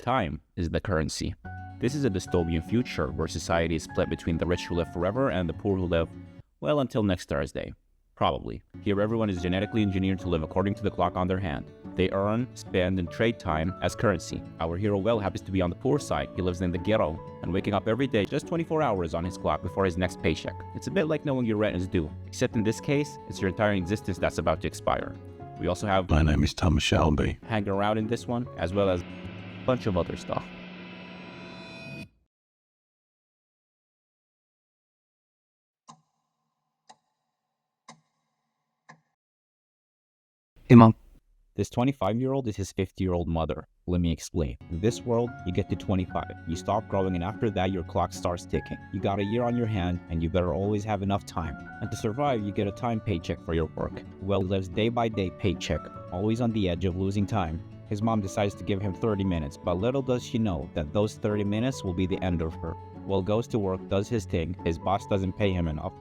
Time is the currency. This is a dystopian future where society is split between the rich who live forever and the poor who live, well, until next Thursday. Probably. Here everyone is genetically engineered to live according to the clock on their hand. They earn, spend, and trade time as currency. Our hero Will happens to be on the poor side. He lives in the ghetto and waking up every day just 24 hours on his clock before his next paycheck. It's a bit like knowing your rent is due, except in this case, it's your entire existence that's about to expire. We also have My name is Thomas Shelby. hanging around in this one, as well as a bunch of other stuff. Hey, Mom. This 25-year-old is his 50-year-old mother. Let me explain. In this world, you get to 25. You stop growing, and after that, your clock starts ticking. You got a year on your hand, and you better always have enough time. And to survive, you get a time paycheck for your work. Will lives day-by-day paycheck, always on the edge of losing time. His mom decides to give him 30 minutes, but little does she know that those 30 minutes will be the end of her. Will goes to work, does his thing. His boss doesn't pay him enough.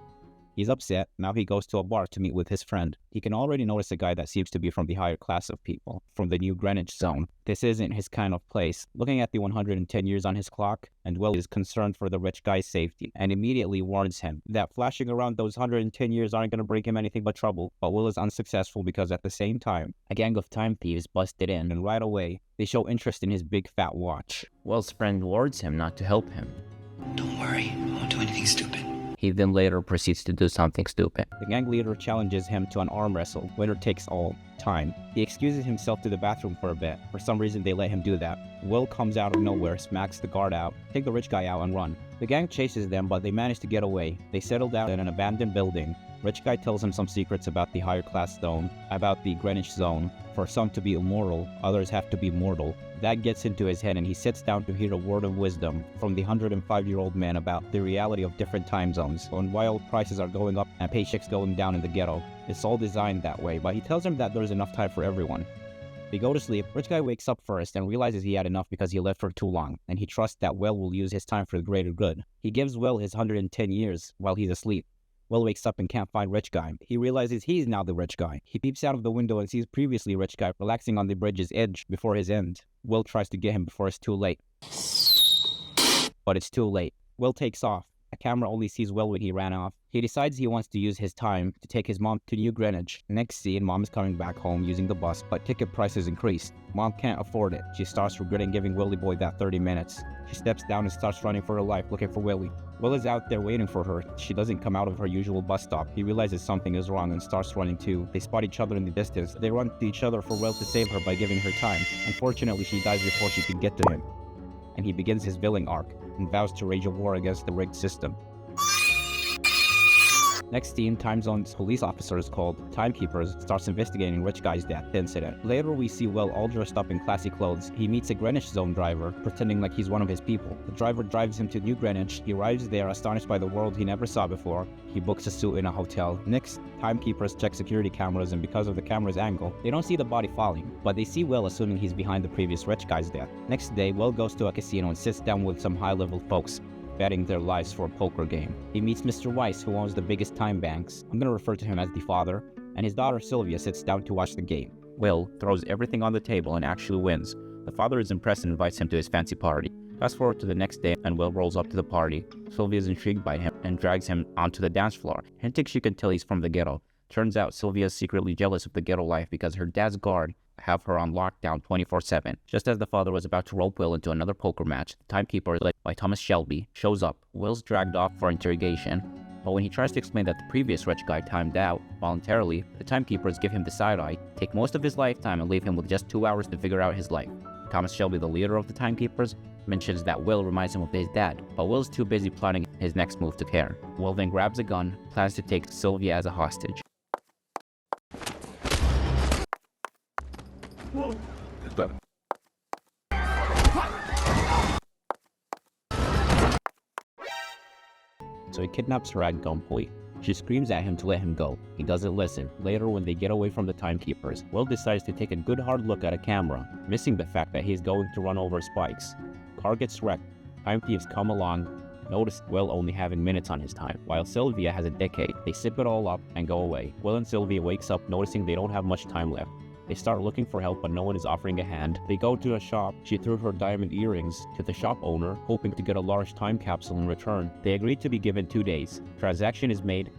He's upset. Now he goes to a bar to meet with his friend. He can already notice a guy that seems to be from the higher class of people, from the New Greenwich zone. This isn't his kind of place. Looking at the 110 years on his clock, and Will is concerned for the rich guy's safety, and immediately warns him that flashing around those 110 years aren't going to bring him anything but trouble. But Will is unsuccessful because at the same time, a gang of time thieves busted in, and right away, they show interest in his big fat watch. Will's friend warns him not to help him. Don't worry, I won't do anything stupid. He then later proceeds to do something stupid. The gang leader challenges him to an arm wrestle, winner takes all, time. He excuses himself to the bathroom for a bit. For some reason they let him do that. Will comes out of nowhere, smacks the guard out, take the rich guy out and run. The gang chases them, but they manage to get away. They settle down in an abandoned building. Rich guy tells him some secrets about the higher class zone, about the Greenwich zone. For some to be immortal, others have to be mortal. That gets into his head and he sits down to hear a word of wisdom from the 105-year-old man about the reality of different time zones, and why oil prices are going up and paychecks going down in the ghetto. It's all designed that way, but he tells him that there's enough time for everyone. They go to sleep. Rich guy wakes up first and realizes he had enough because he lived for too long, and he trusts that Will will use his time for the greater good. He gives Will his 110 years while he's asleep. Will wakes up and can't find rich guy. He realizes he's now the rich guy. He peeps out of the window and sees previously rich guy relaxing on the bridge's edge before his end. Will tries to get him before it's too late. But it's too late. Will takes off. A camera only sees Will when he ran off. He decides he wants to use his time to take his mom to New Greenwich. Next scene, mom is coming back home using the bus, but ticket prices increased. Mom can't afford it. She starts regretting giving Willie boy that 30 minutes. She steps down and starts running for her life, looking for Willie. Will is out there waiting for her. She doesn't come out of her usual bus stop. He realizes something is wrong and starts running too. They spot each other in the distance. They run to each other for Will to save her by giving her time. Unfortunately, she dies before she can get to him. And he begins his villain arc and vows to wage a war against the rigged system. Next scene, Time Zone's police officers called Timekeepers starts investigating rich guy's death incident. Later we see Will all dressed up in classy clothes. He meets a Greenwich Zone driver, pretending like he's one of his people. The driver drives him to New Greenwich. He arrives there astonished by the world he never saw before. He books a suite in a hotel. Next, Timekeepers check security cameras, and because of the camera's angle, they don't see the body falling, but they see Will assuming he's behind the previous rich guy's death. Next day, Will goes to a casino and sits down with some high-level folks, betting their lives for a poker game. He meets Mr. Weiss, who owns the biggest time banks. I'm gonna refer to him as the father, and his daughter Sylvia sits down to watch the game. Will throws everything on the table and actually wins. The father is impressed and invites him to his fancy party. Fast forward to the next day, and Will rolls up to the party. Sylvia is intrigued by him and drags him onto the dance floor, hinting she can tell he's from the ghetto. Turns out Sylvia is secretly jealous of the ghetto life because her dad's guard have her on lockdown 24/7. Just as the father was about to rope Will into another poker match, the timekeeper, led by Thomas Shelby, shows up. Will's dragged off for interrogation, but when he tries to explain that the previous rich guy timed out voluntarily, the timekeepers give him the side-eye, take most of his lifetime and leave him with just 2 hours to figure out his life. Thomas Shelby, the leader of the timekeepers, mentions that Will reminds him of his dad, but Will's too busy plotting his next move to care. Will then grabs a gun, plans to take Sylvia as a hostage. So he kidnaps her at gunpoint. She screams at him to let him go. He doesn't listen. Later, when they get away from the timekeepers, Will decides to take a good hard look at a camera, missing the fact that he's going to run over Spikes. Car gets wrecked. Time thieves come along, notice Will only having minutes on his time, while Sylvia has a decade. They sip it all up and go away. Will and Sylvia wakes up noticing they don't have much time left. They start looking for help, but no one is offering a hand. They go to a shop. She threw her diamond earrings to the shop owner, hoping to get a large time capsule in return. They agreed to be given 2 days. Transaction is made,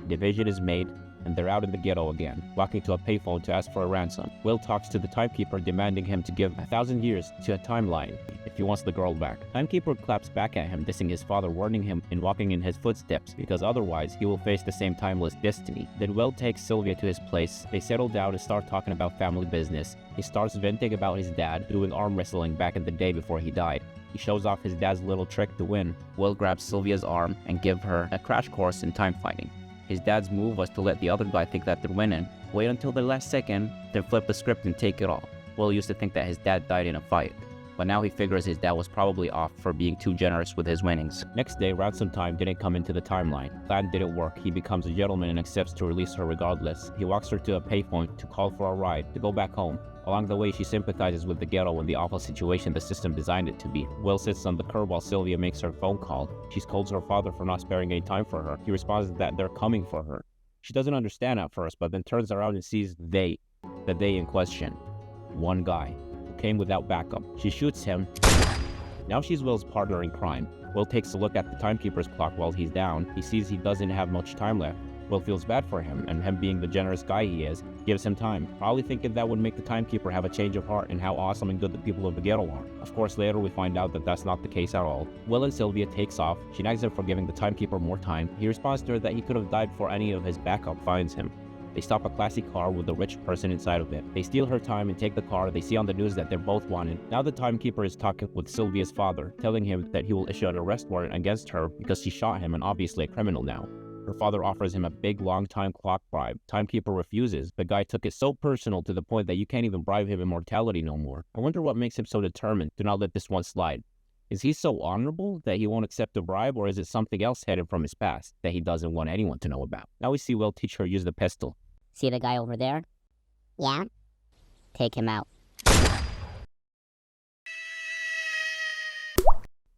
division is made, and they're out in the ghetto again, walking to a payphone to ask for a ransom. Will talks to the timekeeper, demanding him to give 1,000 years to a timeline if he wants the girl back. Timekeeper claps back at him, dissing his father, warning him in walking in his footsteps, because otherwise he will face the same timeless destiny. Then Will takes Sylvia to his place. They settle down and start talking about family business. He starts venting about his dad doing arm wrestling back in the day before he died. He shows off his dad's little trick to win. Will grabs Sylvia's arm and give her a crash course in time fighting. His dad's move was to let the other guy think that they're winning, wait until the last second, then flip the script and take it all. Will used to think that his dad died in a fight, but now he figures his dad was probably off for being too generous with his winnings. Next day, ransom time didn't come into the timeline. Plan didn't work. He becomes a gentleman and accepts to release her regardless. He walks her to a payphone to call for a ride to go back home. Along the way, she sympathizes with the ghetto and the awful situation the system designed it to be. Will sits on the curb while Sylvia makes her phone call. She scolds her father for not sparing any time for her. He responds that they're coming for her. She doesn't understand at first, but then turns around and sees the they in question. One guy, who came without backup. She shoots him. Now she's Will's partner in crime. Will takes a look at the timekeeper's clock while he's down. He sees he doesn't have much time left. Will feels bad for him, and him being the generous guy he is, gives him time, probably thinking that would make the timekeeper have a change of heart and how awesome and good the people of the ghetto are. Of course, later we find out that that's not the case at all. Will and Sylvia takes off. She nags him for giving the timekeeper more time. He responds to her that he could have died before any of his backup finds him. They stop a classy car with a rich person inside of it. They steal her time and take the car. They see on the news that they're both wanted. Now the timekeeper is talking with Sylvia's father, telling him that he will issue an arrest warrant against her because she shot him and obviously a criminal now. Her father offers him a big long-time clock bribe. Timekeeper refuses. The guy took it so personal to the point that you can't even bribe him immortality no more. I wonder what makes him so determined to not let this one slide. Is he so honorable that he won't accept a bribe, or is it something else hidden from his past that he doesn't want anyone to know about? Now we see Will teach her use the pistol. See the guy over there? Yeah? Take him out.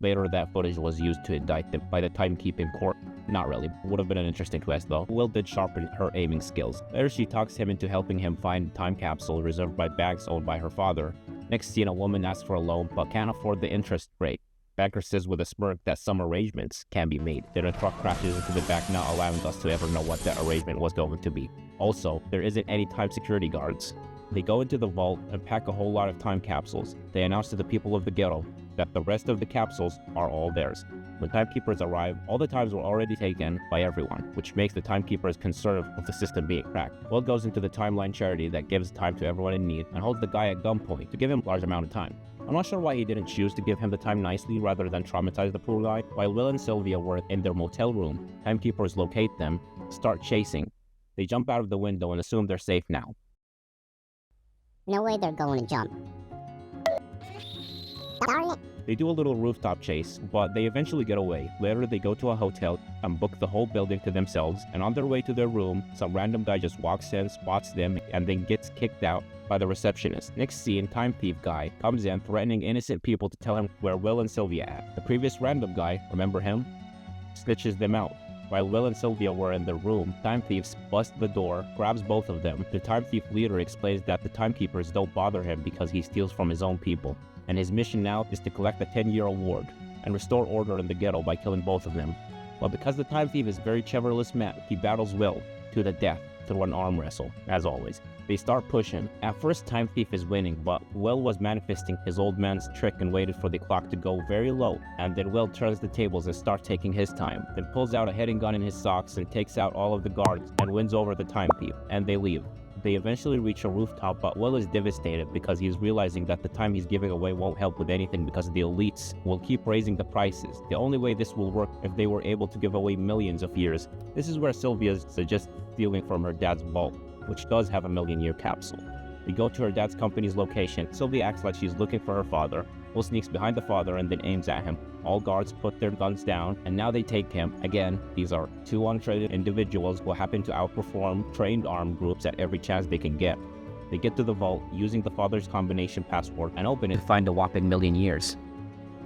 Later, that footage was used to indict them by the timekeeping court. Not really. Would have been an interesting twist though. Will did sharpen her aiming skills. Later, she talks him into helping him find a time capsule reserved by banks owned by her father. Next scene, a woman asks for a loan but can't afford the interest rate. Banker says with a smirk that some arrangements can be made. Then a truck crashes into the back, not allowing us to ever know what that arrangement was going to be. Also, there isn't any time security guards. They go into the vault and pack a whole lot of time capsules. They announce to the people of the ghetto that the rest of the capsules are all theirs. When timekeepers arrive, all the times were already taken by everyone, which makes the timekeepers concerned with the system being cracked. Will goes into the timeline charity that gives time to everyone in need and holds the guy at gunpoint to give him a large amount of time. I'm not sure why he didn't choose to give him the time nicely rather than traumatize the poor guy. While Will and Sylvia were in their motel room, timekeepers locate them, start chasing. They jump out of the window and assume they're safe now. No way they're going to jump. Darn it. They do a little rooftop chase, but they eventually get away. Later, they go to a hotel and book the whole building to themselves, and on their way to their room, some random guy just walks in, spots them, and then gets kicked out by the receptionist. Next scene, time thief guy comes in threatening innocent people to tell him where Will and Sylvia at. The previous random guy, remember him? Snitches them out. While Will and Sylvia were in their room, time thieves bust the door, grabs both of them. The time thief leader explains that the timekeepers don't bother him because he steals from his own people, and his mission now is to collect a 10-year award and restore order in the ghetto by killing both of them. But because the time thief is a very chivalrous man, he battles Will to the death through an arm wrestle, as always. They start pushing. At first, time thief is winning, but Will was manifesting his old man's trick and waited for the clock to go very low, and then Will turns the tables and starts taking his time, then pulls out a heading gun in his socks and takes out all of the guards and wins over the time thief, and they leave. They eventually reach a rooftop, but Will is devastated because he's realizing that the time he's giving away won't help with anything because the elites will keep raising the prices. The only way this will work if they were able to give away millions of years. This is where Sylvia suggests stealing from her dad's vault, which does have a million-year capsule. We go to her dad's company's location. Sylvia acts like she's looking for her father. Will sneaks behind the father and then aims at him. All guards put their guns down, and now they take him. Again, these are two untrained individuals who happen to outperform trained armed groups at every chance they can get. They get to the vault using the father's combination password and open it to find a whopping million years.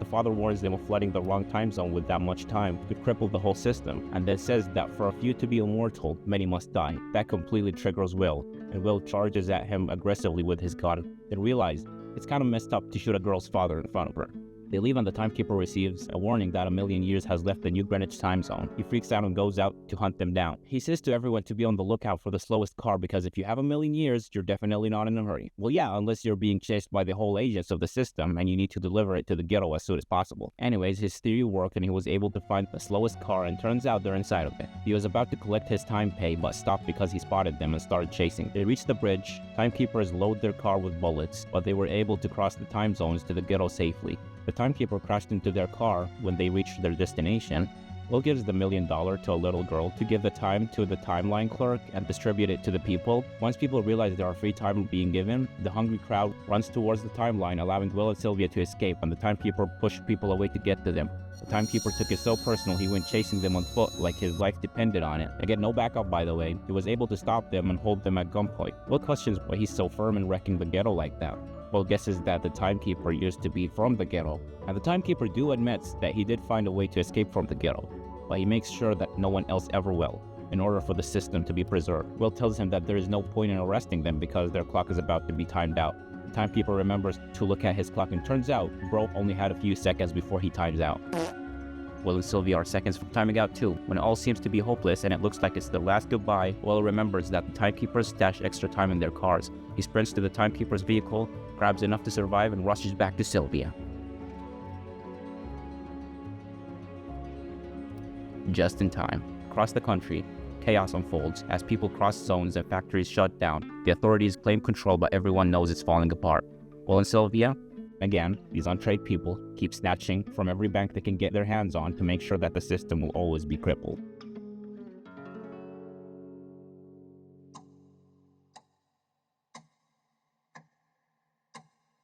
The father warns them of flooding the wrong time zone with that much time could cripple the whole system, and then says that for a few to be immortal, many must die. That completely triggers Will, and Will charges at him aggressively with his gun. They realize it's kind of messed up to shoot a girl's father in front of her. They leave and the timekeeper receives a warning that 1,000,000 years has left the New Greenwich time zone. He freaks out and goes out to hunt them down. He says to everyone to be on the lookout for the slowest car because if you have 1,000,000 years, you're definitely not in a hurry. Well, yeah, unless you're being chased by the whole agents of the system and you need to deliver it to the ghetto as soon as possible. Anyways, his theory worked and he was able to find the slowest car and turns out they're inside of it. He was about to collect his time pay but stopped because he spotted them and started chasing. They reached the bridge. Timekeepers load their car with bullets, but they were able to cross the time zones to the ghetto safely. The timekeeper crashed into their car when they reached their destination. Will gives the $1,000,000 to a little girl to give the time to the timeline clerk and distribute it to the people. Once people realize there are free time being given, the hungry crowd runs towards the timeline, allowing Will and Sylvia to escape, and the timekeeper pushed people away to get to them. The timekeeper took it so personal he went chasing them on foot like his life depended on it. Again, no backup by the way. He was able to stop them and hold them at gunpoint. Will questions why he's so firm in wrecking the ghetto like that. Will guesses that the timekeeper used to be from the ghetto, and the timekeeper admits that he did find a way to escape from the ghetto, but he makes sure that no one else ever will, in order for the system to be preserved. Will tells him that there is no point in arresting them because their clock is about to be timed out. The timekeeper remembers to look at his clock and turns out Bro only had a few seconds before he times out. Will and Sylvia are seconds from timing out too. When it all seems to be hopeless and it looks like it's their last goodbye, Will remembers that the timekeepers stash extra time in their cars. He sprints to the timekeeper's vehicle, grabs enough to survive, and rushes back to Sylvia. Just in time. Across the country, chaos unfolds as people cross zones and factories shut down. The authorities claim control, but everyone knows it's falling apart. Will and Sylvia, again, these untrained people, keep snatching from every bank they can get their hands on to make sure that the system will always be crippled.